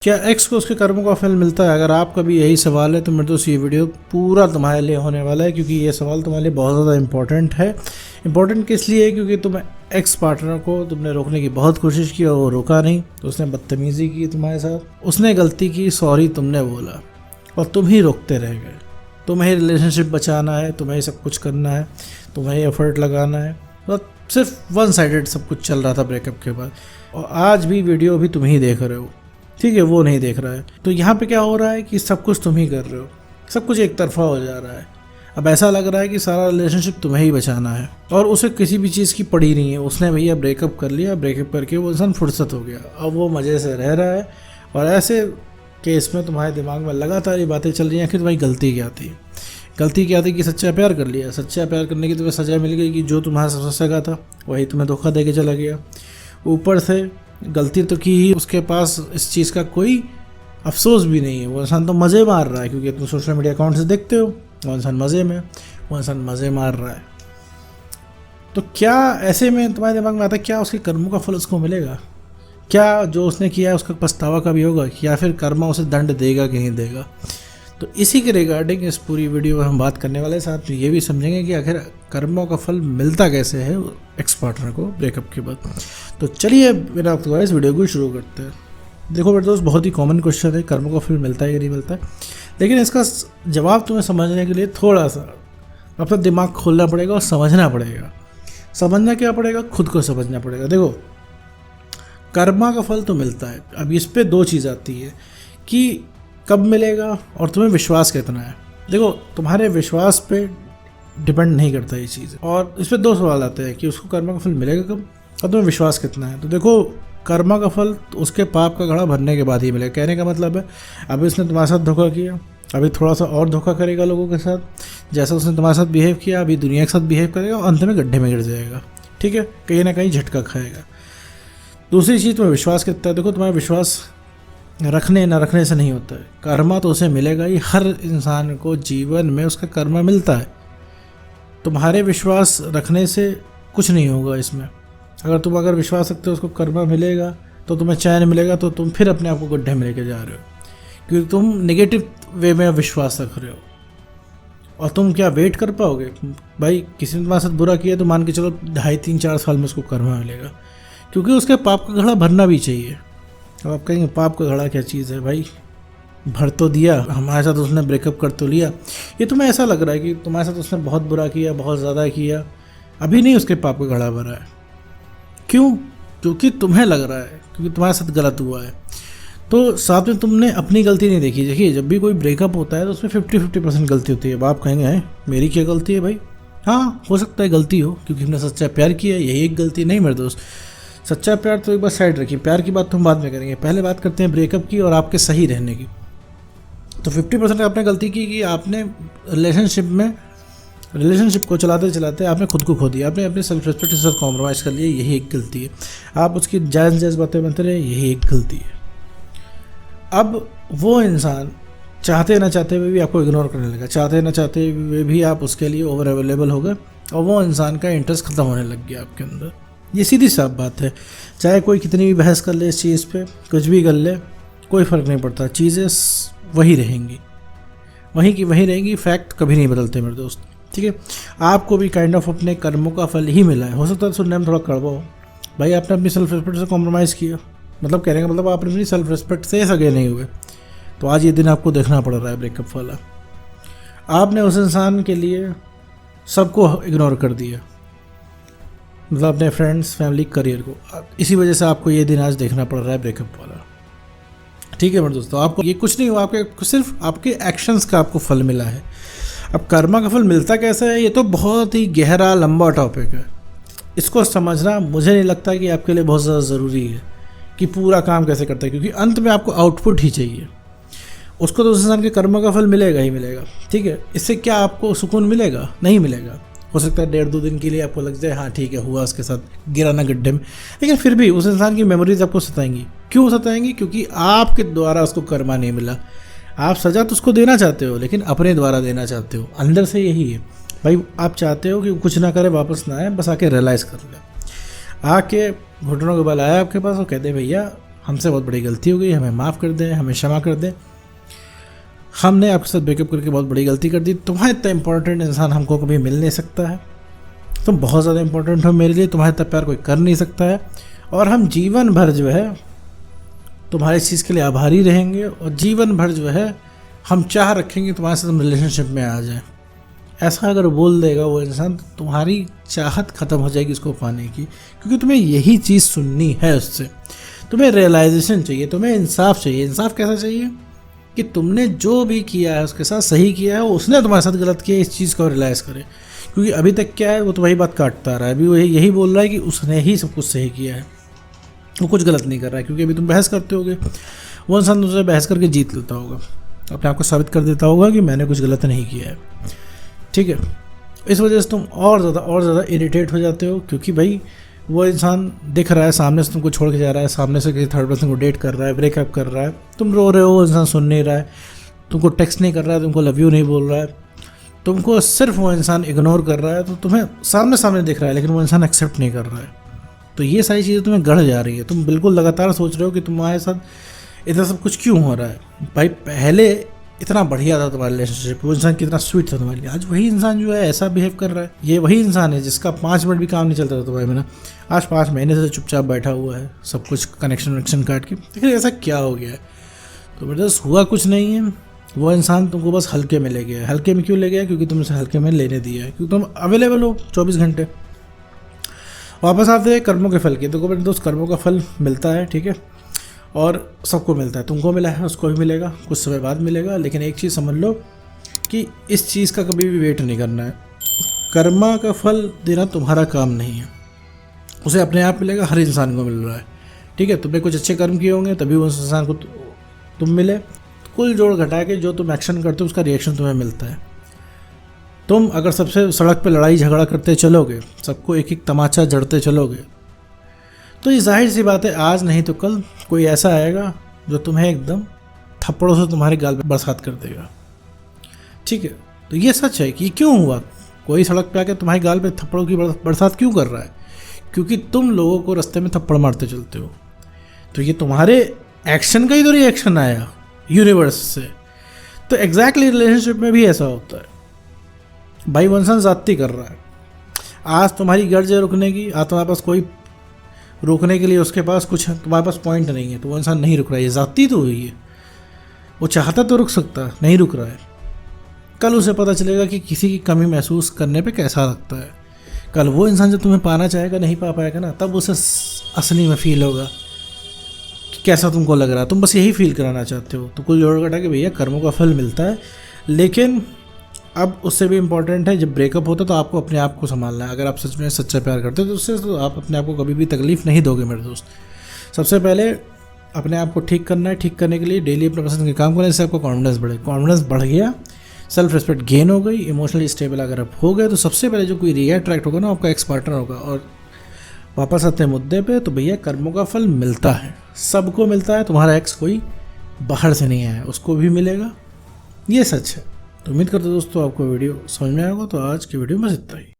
क्या एक्स को उसके कर्मों का फल मिलता है? अगर आपका भी यही सवाल है तो मेरे दोस्त ये वीडियो पूरा तुम्हारे लिए होने वाला है, क्योंकि ये सवाल तुम्हारे लिए बहुत ज़्यादा इंपॉर्टेंट है। इंपॉर्टेंट किस लिए है? क्योंकि तुम एक्स पार्टनर को तुमने रोकने की बहुत कोशिश की और वो रुका नहीं, तो उसने बदतमीज़ी की तुम्हारे साथ, उसने गलती की, सॉरी तुमने बोला और तुम ही रोकते रह गए। तुम्हें रिलेशनशिप बचाना है, तुम्हें सब कुछ करना है, तुम्हें एफर्ट लगाना है, बस सिर्फ वन साइडेड सब कुछ चल रहा था ब्रेकअप के बाद, और आज भी वीडियो भी तुम ही देख रहे हो, ठीक है, वो नहीं देख रहा है। तो यहाँ पे क्या हो रहा है कि सब कुछ तुम ही कर रहे हो, सब कुछ एक तरफा हो जा रहा है। अब ऐसा लग रहा है कि सारा रिलेशनशिप तुम्हें ही बचाना है और उसे किसी भी चीज़ की पड़ी नहीं है। उसने भैया ब्रेकअप कर लिया, ब्रेकअप करके वो इंसान फुर्सत हो गया, अब वो मज़े से रह रहा है। और ऐसे केस में तुम्हारे दिमाग में लगातार ये बातें चल रही हैं कि तुम्हारी गलती क्या थी, गलती क्या थी कि सच्चा प्यार कर लिया, सच्चा प्यार करने की तुम्हें सज़ा मिल गई कि जो तुम्हारा सबसे सगा था वही तुम्हें धोखा दे के चला गया। ऊपर से गलती तो की ही, उसके पास इस चीज़ का कोई अफसोस भी नहीं है। वो इंसान तो मज़े मार रहा है, क्योंकि तुम सोशल मीडिया अकाउंट से देखते हो वो इंसान मज़े में, वो इंसान मज़े मार रहा है। तो क्या ऐसे में तुम्हारे दिमाग में आता है क्या उसके कर्मों का फल उसको मिलेगा? क्या जो उसने किया है उसका पछतावा कभी होगा, या फिर कर्मा उसे दंड देगा कि नहीं देगा? तो इसी के रिगार्डिंग इस पूरी वीडियो में हम बात करने वाले, साथ में ये भी समझेंगे कि आखिर कर्मों का फल मिलता कैसे है एक्स पार्टनर को ब्रेकअप के बाद। तो चलिए मेरा आपको इस वीडियो को शुरू करते हैं। देखो मेरे दोस्त, बहुत ही कॉमन क्वेश्चन है, कर्मों का फल मिलता है या नहीं मिलता है, लेकिन इसका जवाब तुम्हें समझने के लिए थोड़ा सा अपना दिमाग खोलना पड़ेगा और समझना पड़ेगा। समझना क्या पड़ेगा? खुद को समझना पड़ेगा। देखो, कर्मा का फल तो मिलता है, अब इस पर दो चीज़ आती है कि कब मिलेगा और तुम्हें विश्वास कितना है। देखो, तुम्हारे विश्वास पे डिपेंड नहीं करता ये चीज़, और इस पर दो सवाल आते हैं कि उसको कर्मा का फल मिलेगा कब और तुम्हें विश्वास कितना है। तो देखो, कर्मा का फल तो उसके पाप का घड़ा भरने के बाद ही मिलेगा। कहने का मतलब है, अभी उसने तुम्हारे साथ धोखा किया, अभी थोड़ा सा और धोखा करेगा लोगों के साथ, जैसा उसने तुम्हारे साथ बिहेव किया अभी दुनिया के साथ बिहेव करेगा और अंत में गड्ढे में गिर जाएगा, ठीक है, कहीं ना कहीं झटका खाएगा। दूसरी चीज़, तुम्हें विश्वास कितना है। देखो, तुम्हारा विश्वास रखने ना रखने से नहीं होता है, कर्मा तो उसे मिलेगा ही। हर इंसान को जीवन में उसका कर्मा मिलता है। तुम्हारे विश्वास रखने से कुछ नहीं होगा इसमें। अगर विश्वास रखते हो उसको कर्मा मिलेगा तो तुम्हें चैन मिलेगा, तो तुम फिर अपने आप को गड्ढे में लेके जा रहे हो, क्योंकि तुम नेगेटिव वे में विश्वास रख रहे हो। और तुम क्या वेट कर पाओगे? भाई, किसी ने तुम्हारे साथ बुरा किया तो मान के चलो 2.5-3-4 साल में उसको कर्मा मिलेगा, क्योंकि उसके पाप का घड़ा भरना भी चाहिए। अब आप कहेंगे पाप का घड़ा क्या चीज़ है? भाई, भर तो दिया, हमारे साथ उसने ब्रेकअप कर तो लिया, ये तुम्हें ऐसा लग रहा है कि तुम्हारे साथ उसने बहुत बुरा किया, बहुत ज़्यादा किया, अभी नहीं उसके पाप का घड़ा भरा है। क्यों? क्योंकि तुम्हें लग रहा है, क्योंकि तुम्हारे साथ गलत हुआ है। तो साथ में तुमने अपनी गलती नहीं देखी। देखिए, जब भी कोई ब्रेकअप होता है तो उसमें 50-50% गलती होती है। अब आप कहेंगे हैं मेरी क्या गलती है? भाई हाँ, हो सकता है गलती हो, क्योंकि हमने सच्चा प्यार किया, यही एक गलती नहीं मेरे दोस्त। सच्चा प्यार तो एक बार साइड रखिए, प्यार की बात तो हम बाद में करेंगे, पहले बात करते हैं ब्रेकअप की और आपके सही रहने की। तो 50% आपने गलती की कि आपने रिलेशनशिप को चलाते चलाते आपने खुद को खो दिया, आपने अपने सेल्फ रिस्पेक्ट के साथ कॉम्प्रोमाइज़ कर लिया, यही एक गलती है। आप उसकी जायज़ बातें बनते रहे, यही एक गलती है। अब वो इंसान चाहते ना चाहते हुए भी आपको इग्नोर करने लगा, चाहते ना चाहते हुए भी आप उसके लिए ओवर अवेलेबल हो गए और वो इंसान का इंटरेस्ट ख़त्म होने लग गया आपके अंदर। ये सीधी साफ बात है। चाहे कोई कितनी भी बहस कर ले इस चीज़ पे, कुछ भी कर ले, कोई फ़र्क नहीं पड़ता, चीज़ें वही रहेंगी, वहीं की वहीं रहेंगी। फैक्ट कभी नहीं बदलते मेरे दोस्त, ठीक है। आपको भी काइंड ऑफ अपने कर्मों का फल ही मिला है। हो सकता है सुनने में थोड़ा कड़वा हो, भाई आपने अपनी सेल्फ रिस्पेक्ट से कॉम्प्रोमाइज़ किया, मतलब कहने का मतलब आप अपनी सेल्फ रिस्पेक्ट से सगे नहीं हुए, तो आज ये दिन आपको देखना पड़ रहा है ब्रेकअप वाला। आपने उस इंसान के लिए सबको इग्नोर कर दिया, मतलब अपने फ्रेंड्स, फैमिली, करियर को। इसी वजह से आपको ये दिन आज देखना पड़ रहा है ब्रेकअप वाला, ठीक है मेरे दोस्तों। आपको ये कुछ नहीं हुआ, आपके सिर्फ आपके एक्शंस का आपको फल मिला है। अब कर्मा का फल मिलता कैसे है, ये तो बहुत ही गहरा लंबा टॉपिक है। इसको समझना मुझे नहीं लगता कि आपके लिए बहुत ज़्यादा ज़रूरी है कि पूरा काम कैसे करता है, क्योंकि अंत में आपको आउटपुट ही चाहिए। उसको तो उस इंसान के कर्मा का फल मिलेगा ही मिलेगा, ठीक है। इससे क्या आपको सुकून मिलेगा? नहीं मिलेगा। हो सकता है 1.5-2 दिन के लिए आपको लग जाए हाँ ठीक है हुआ उसके साथ, गिरा ना गड्ढे में, लेकिन फिर भी उस इंसान की मेमोरीज आपको सताएंगी। क्यों सताएंगी? क्योंकि आपके द्वारा उसको कर्मा नहीं मिला। आप सज़ा तो उसको देना चाहते हो, लेकिन अपने द्वारा देना चाहते हो। अंदर से यही है भाई, आप चाहते हो कि कुछ ना करे, वापस ना आए, बस आके रियलाइज़ कर ले, आके घुटनों के बल आया आपके पास और कहते भैया हमसे बहुत बड़ी गलती हो गई, हमें माफ़ कर दें, हमें क्षमा कर दें, हमने आपके साथ ब्रेकअप करके बहुत बड़ी गलती कर दी, तुम्हारे इतना इंपॉर्टेंट इंसान हमको कभी मिल नहीं सकता है, तुम बहुत ज़्यादा इंपॉर्टेंट हो मेरे लिए, तुम्हारे इतना प्यार कोई कर नहीं सकता है, और हम जीवन भर जो है तुम्हारे इस चीज़ के लिए आभारी रहेंगे, और जीवन भर जो है हम चाह रखेंगे तुम्हारे साथ हम रिलेशनशिप में आ जाए। ऐसा अगर बोल देगा वो इंसान तो तुम्हारी चाहत ख़त्म हो जाएगी उसको पाने की, क्योंकि तुम्हें यही चीज़ सुननी है उससे। तुम्हें रियलाइजेशन चाहिए, तुम्हें इंसाफ चाहिए। इंसाफ कैसा चाहिए कि तुमने जो भी किया है उसके साथ सही किया है, उसने तुम्हारे साथ गलत किया है, इस चीज़ को रियलाइज़ करे। क्योंकि अभी तक क्या है, वो तो वही बात काटता रहा है, अभी वो यही बोल रहा है कि उसने ही सब कुछ सही किया है, वो कुछ गलत नहीं कर रहा है। क्योंकि अभी तुम बहस करते होगे, वो इंसान तुमसे बहस करके जीत लेता होगा, अपने आप को साबित कर देता होगा कि मैंने कुछ गलत नहीं किया है, ठीक है। इस वजह से तुम और ज़्यादा इरिटेट हो जाते हो, क्योंकि भाई वो इंसान दिख रहा है सामने से तुमको छोड़ के जा रहा है, सामने से किसी थर्ड पर्सन को डेट कर रहा है, ब्रेकअप कर रहा है, तुम रो रहे हो, वो इंसान सुन नहीं रहा है, तुमको टेक्स्ट नहीं कर रहा है, तुमको लव यू नहीं बोल रहा है, तुमको सिर्फ वो इंसान इग्नोर कर रहा है, तो तुम्हें सामने दिख रहा है लेकिन वो इंसान एक्सेप्ट नहीं कर रहा है। तो ये सारी चीज़ें तुम्हें गढ़ जा रही है, तुम बिल्कुल लगातार सोच रहे हो कि तुम्हारे साथ इतना सब कुछ क्यों हो रहा है। भाई पहले इतना बढ़िया था तुम्हारा रिलेशनशिप, वो इंसान कितना स्वीट था तुम्हारे लिए, आज वही इंसान जो है ऐसा बिहेव कर रहा है। ये वही इंसान है जिसका 5 मिनट भी काम नहीं चलता था तुम्हारे बिना, आज 5 महीने से चुपचाप बैठा हुआ है, सब कुछ कनेक्शन काट के। लेकिन ऐसा क्या हो गया है? तो मेरे दोस्त हुआ कुछ नहीं है, वो इंसान तुमको बस हल्के में ले गया है। हल्के में क्यों ले गया? क्योंकि तुमसे हल्के में लेने दिया है, क्योंकि तुम अवेलेबल हो 24 घंटे। वापस आते हैं कर्मों के फल की। तो मेरे दोस्त कर्मों का फल मिलता है, ठीक है, और सबको मिलता है, तुमको मिला है उसको भी मिलेगा, कुछ समय बाद मिलेगा। लेकिन एक चीज़ समझ लो कि इस चीज़ का कभी भी वेट नहीं करना है। कर्मा का फल देना तुम्हारा काम नहीं है, उसे अपने आप मिलेगा, हर इंसान को मिल रहा है, ठीक है। तुमने कुछ अच्छे कर्म किए होंगे तभी उस इंसान को तुम मिले। कुल जोड़ घटा के जो तुम एक्शन करते हो उसका रिएक्शन तुम्हें मिलता है। तुम अगर सबसे सड़क पे लड़ाई झगड़ा करते चलोगे, सबको एक एक तमाचा जड़ते चलोगे, तो ये जाहिर सी बात है आज नहीं तो कल कोई ऐसा आएगा जो तुम्हें एकदम थप्पड़ों से तुम्हारे गाल पे बरसात कर देगा, ठीक है। तो ये सच है कि क्यों हुआ, कोई सड़क पे आके तुम्हारे गाल पे थप्पड़ों की बरसात क्यों कर रहा है? क्योंकि तुम लोगों को रास्ते में थप्पड़ मारते चलते हो। तो ये तुम्हारे एक्शन का ही तो रिएक्शन आया यूनिवर्स से। तो एग्जैक्टली रिलेशनशिप में भी ऐसा होता है। भाई वो इंसान ज़्यादती कर रहा है, आज तुम्हारी गर्ज है रुकने की, आज तुम्हारे पास कोई रोकने के लिए उसके पास कुछ है, तुम्हारे पास पॉइंट नहीं है, तो वो इंसान नहीं रुक रहा है। ये ज़्यादती तो हुई है। वो चाहता तो रुक सकता, नहीं रुक रहा है। कल उसे पता चलेगा कि किसी की कमी महसूस करने पे कैसा लगता है। कल वो इंसान जब तुम्हें पाना चाहेगा, नहीं पा पाएगा ना, तब उसे असली में फील होगा कि कैसा तुमको लग रहा है। तुम बस यही फील कराना चाहते हो। तो कुल जोड़ घटा के भैया कर्मों का फल मिलता है। लेकिन अब उससे भी इम्पॉर्टेंट है, जब ब्रेकअप होता है तो आपको अपने आप को संभालना है। अगर आप सच में सच्चा प्यार करते हो तो उससे तो आप अपने आप को कभी भी तकलीफ़ नहीं दोगे मेरे दोस्त। सबसे पहले अपने आप को ठीक करना है। ठीक करने के लिए डेली अपने पसंद के काम करने से आपको कॉन्फिडेंस बढ़े। कॉन्फिडेंस बढ़ गया, सेल्फ रिस्पेक्ट गेन हो गई, इमोशनली स्टेबल अगर आप हो गए, तो सबसे पहले जो कोई रीअट्रैक्ट होगा ना, आपका एक्स पार्टनर होगा। और वापस आते हैं मुद्दे पे, तो भैया कर्मों का फल मिलता है, सबको मिलता है। तुम्हारा एक्स कोई बाहर से नहीं आया, उसको भी मिलेगा, ये सच है। तो उम्मीद करते दोस्तों आपको वीडियो समझ में आएगा। तो आज की वीडियो में इतना ही।